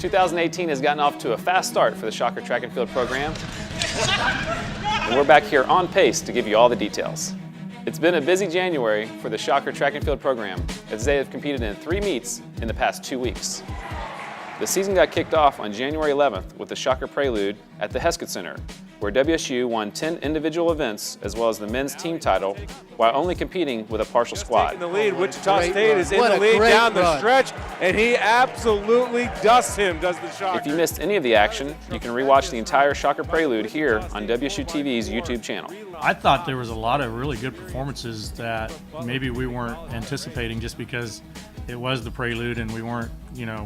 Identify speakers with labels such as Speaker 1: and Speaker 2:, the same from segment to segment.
Speaker 1: 2018 has gotten off to a fast start for the Shocker Track and Field program, and we're back here on pace to give you all the details. It's been a busy January for the Shocker Track and Field program, as they have competed in 3 meets in the past 2 weeks. The season got kicked off on January 11th with the Shocker Prelude at the Heskett Center, where WSU won 10 individual events as well as the men's team title, while only competing with a partial squad.
Speaker 2: In the lead, Wichita State is in the lead down the stretch, and he absolutely dusts him, does the Shocker.
Speaker 1: If you missed any of the action, you can rewatch the entire Shocker Prelude here on WSU TV's YouTube channel.
Speaker 3: I thought there was a lot of really good performances that maybe we weren't anticipating just because it was the Prelude and we weren't,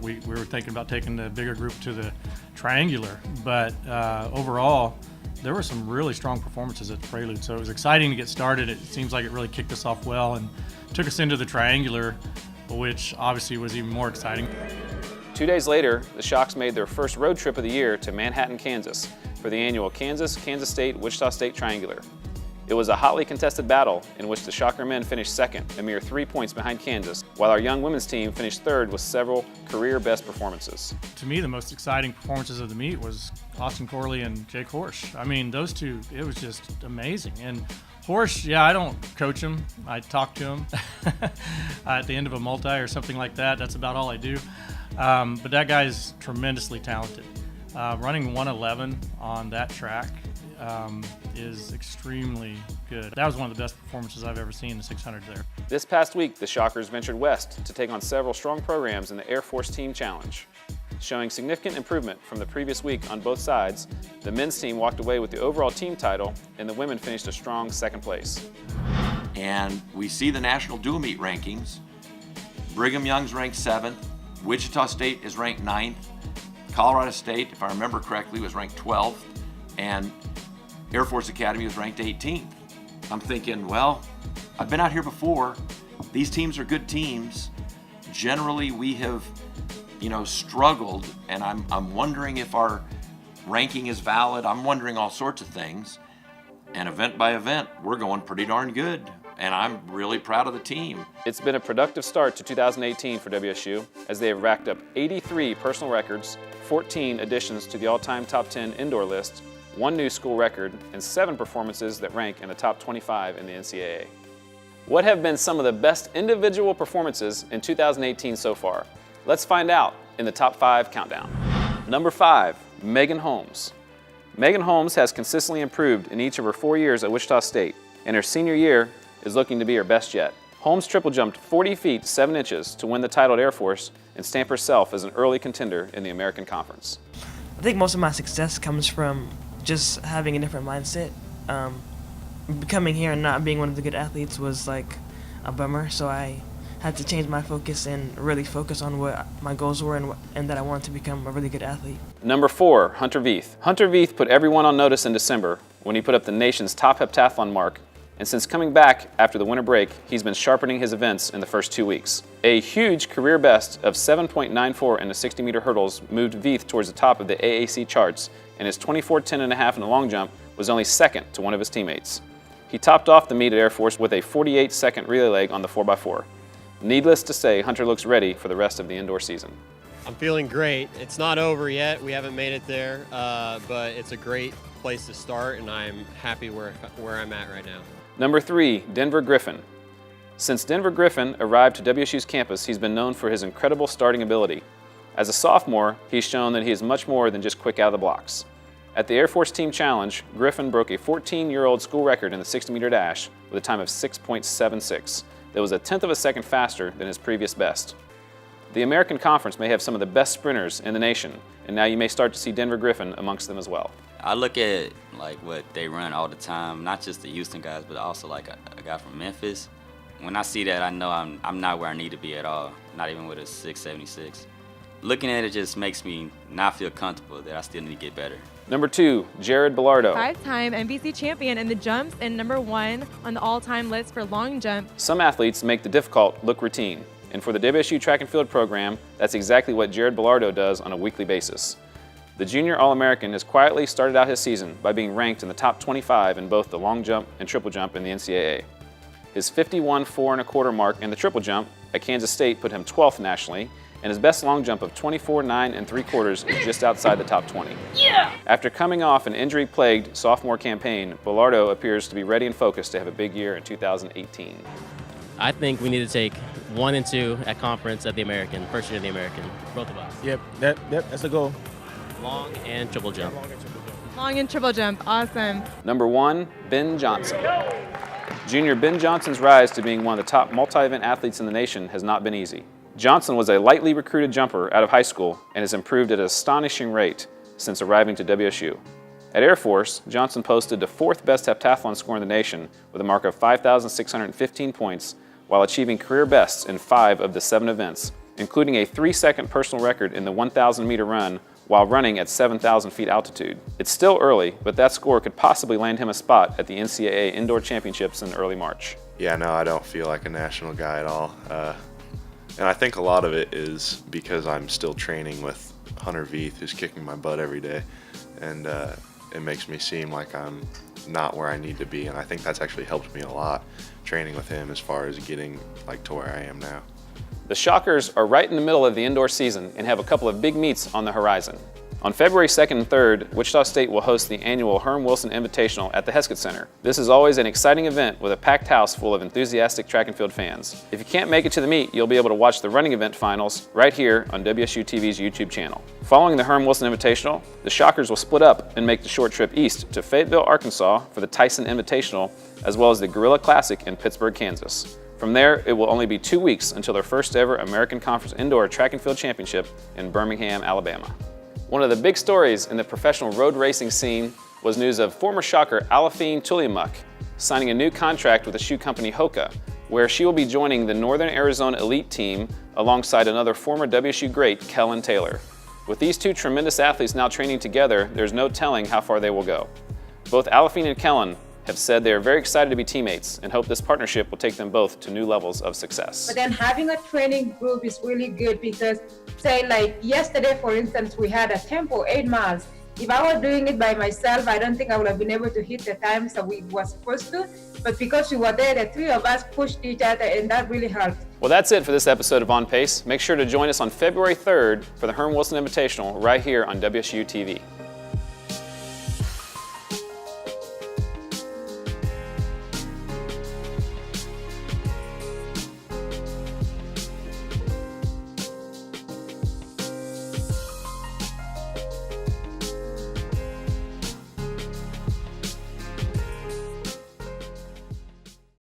Speaker 3: we were thinking about taking the bigger group to the Triangular. But overall, there were some really strong performances at the Prelude. So it was exciting to get started. It seems like it really kicked us off well and took us into the Triangular, which obviously was even more exciting.
Speaker 1: 2 days later, the Shocks made their first road trip of the year to Manhattan, Kansas for the annual Kansas State, Wichita State Triangular. It was a hotly contested battle in which the Shocker men finished second, a mere 3 points behind Kansas, while our young women's team finished third with several career best performances.
Speaker 3: To me, the most exciting performances of the meet was Austin Corley and Jake Horsch. I mean, those two, it was just amazing. And Horsch, I don't coach him. I talk to him at the end of a multi or something like that. That's about all I do. But that guy's tremendously talented. Running 111 on that track is extremely good. That was one of the best performances I've ever seen in the 600 there.
Speaker 1: This past week, the Shockers ventured west to take on several strong programs in the Air Force Team Challenge. Showing significant improvement from the previous week on both sides, the men's team walked away with the overall team title, and the women finished a strong second place.
Speaker 4: And we see the national dual meet rankings. Brigham Young's ranked 7th, Wichita State is ranked 9th, Colorado State, if I remember correctly, was ranked 12th, and Air Force Academy was ranked 18th. I'm thinking, well, I've been out here before. These teams are good teams. Generally, we have, struggled, and I'm wondering if our ranking is valid. I'm wondering all sorts of things. And event by event, we're going pretty darn good. And I'm really proud of the team.
Speaker 1: It's been a productive start to 2018 for WSU, as they have racked up 83 personal records, 14 additions to the all-time top 10 indoor list, 1 new school record, and 7 performances that rank in the top 25 in the NCAA. What have been some of the best individual performances in 2018 so far? Let's find out in the top 5 countdown. Number 5, Megan Holmes. Megan Holmes has consistently improved in each of her 4 years at Wichita State, and her senior year is looking to be her best yet. Holmes triple jumped 40 feet 7 inches to win the title at Air Force and stamp herself as an early contender in the American Conference.
Speaker 5: I think most of my success comes from just having a different mindset. Coming here and not being one of the good athletes was like a bummer, so I had to change my focus and really focus on what my goals were and that I wanted to become a really good athlete.
Speaker 1: Number 4, Hunter Veith. Hunter Veith put everyone on notice in December when he put up the nation's top heptathlon mark, and since coming back after the winter break, he's been sharpening his events in the first 2 weeks. A huge career best of 7.94 in the 60-meter hurdles moved Veith towards the top of the AAC charts, and his 24:10.5 in the long jump was only second to one of his teammates. He topped off the meet at Air Force with a 48-second relay leg on the 4x4. Needless to say, Hunter looks ready for the rest of the indoor season.
Speaker 6: I'm feeling great. It's not over yet. We haven't made it there, but it's a great place to start, and I'm happy where I'm at right now.
Speaker 1: Number 3, Denver Griffin. Since Denver Griffin arrived to WSU's campus, he's been known for his incredible starting ability. As a sophomore, he's shown that he is much more than just quick out of the blocks. At the Air Force Team Challenge, Griffin broke a 14-year-old school record in the 60-meter dash with a time of 6.76. That was a 1/10 of a second faster than his previous best. The American Conference may have some of the best sprinters in the nation, and now you may start to see Denver Griffin amongst them as well.
Speaker 7: I look at what they run all the time, not just the Houston guys, but also a guy from Memphis. When I see that, I know I'm not where I need to be at all, not even with a 6.76. Looking at it just makes me not feel comfortable that I still need to get better.
Speaker 1: Number 2, Jared Bellardo.
Speaker 8: 5-time NBC champion in the jumps and number 1 on the all-time list for long jump.
Speaker 1: Some athletes make the difficult look routine, and for the WSU Track and Field program, that's exactly what Jared Bellardo does on a weekly basis. The junior All-American has quietly started out his season by being ranked in the top 25 in both the long jump and triple jump in the NCAA. His 51.4 1/4 mark in the triple jump at Kansas State put him 12th nationally, and his best long jump of 24.9 3/4 is just outside the top 20. After coming off an injury-plagued sophomore campaign, Bilardo appears to be ready and focused to have a big year in 2018.
Speaker 9: I think we need to take 1 and 2 at conference at the American, first year of the American, both of us.
Speaker 10: Yep, that's the goal.
Speaker 9: Long and triple jump.
Speaker 8: Long and triple jump. Awesome.
Speaker 1: Number 1, Ben Johnson. Junior Ben Johnson's rise to being one of the top multi-event athletes in the nation has not been easy. Johnson was a lightly recruited jumper out of high school and has improved at an astonishing rate since arriving to WSU. At Air Force, Johnson posted the 4th best heptathlon score in the nation with a mark of 5,615 points while achieving career bests in 5 of the 7 events, including a 3-second personal record in the 1,000-meter run while running at 7,000 feet altitude. It's still early, but that score could possibly land him a spot at the NCAA Indoor Championships in early March.
Speaker 11: Yeah, no, I don't feel like a national guy at all. And I think a lot of it is because I'm still training with Hunter Veith, who's kicking my butt every day. And it makes me seem like I'm not where I need to be. And I think that's actually helped me a lot, training with him as far as getting to where I am now.
Speaker 1: The Shockers are right in the middle of the indoor season and have a couple of big meets on the horizon. On February 2nd and 3rd, Wichita State will host the annual Herm Wilson Invitational at the Heskett Center. This is always an exciting event with a packed house full of enthusiastic track and field fans. If you can't make it to the meet, you'll be able to watch the running event finals right here on WSU TV's YouTube channel. Following the Herm Wilson Invitational, the Shockers will split up and make the short trip east to Fayetteville, Arkansas for the Tyson Invitational, as well as the Gorilla Classic in Pittsburgh, Kansas. From there, it will only be 2 weeks until their first ever American Conference Indoor Track and Field Championship in Birmingham, Alabama. One of the big stories in the professional road racing scene was news of former Shocker Alafine Tuliamuk signing a new contract with the shoe company Hoka, where she will be joining the Northern Arizona Elite team alongside another former WSU great, Kellen Taylor. With these two tremendous athletes now training together, there's no telling how far they will go. Both Alafine and Kellen have said they are very excited to be teammates and hope this partnership will take them both to new levels of success.
Speaker 12: But then having a training group is really good because, say like yesterday, for instance, we had a tempo 8 miles. If I were doing it by myself, I don't think I would have been able to hit the times that we were supposed to. But because we were there, the 3 of us pushed each other, and that really helped.
Speaker 1: Well, that's it for this episode of On Pace. Make sure to join us on February 3rd for the Herm Wilson Invitational right here on WSU TV.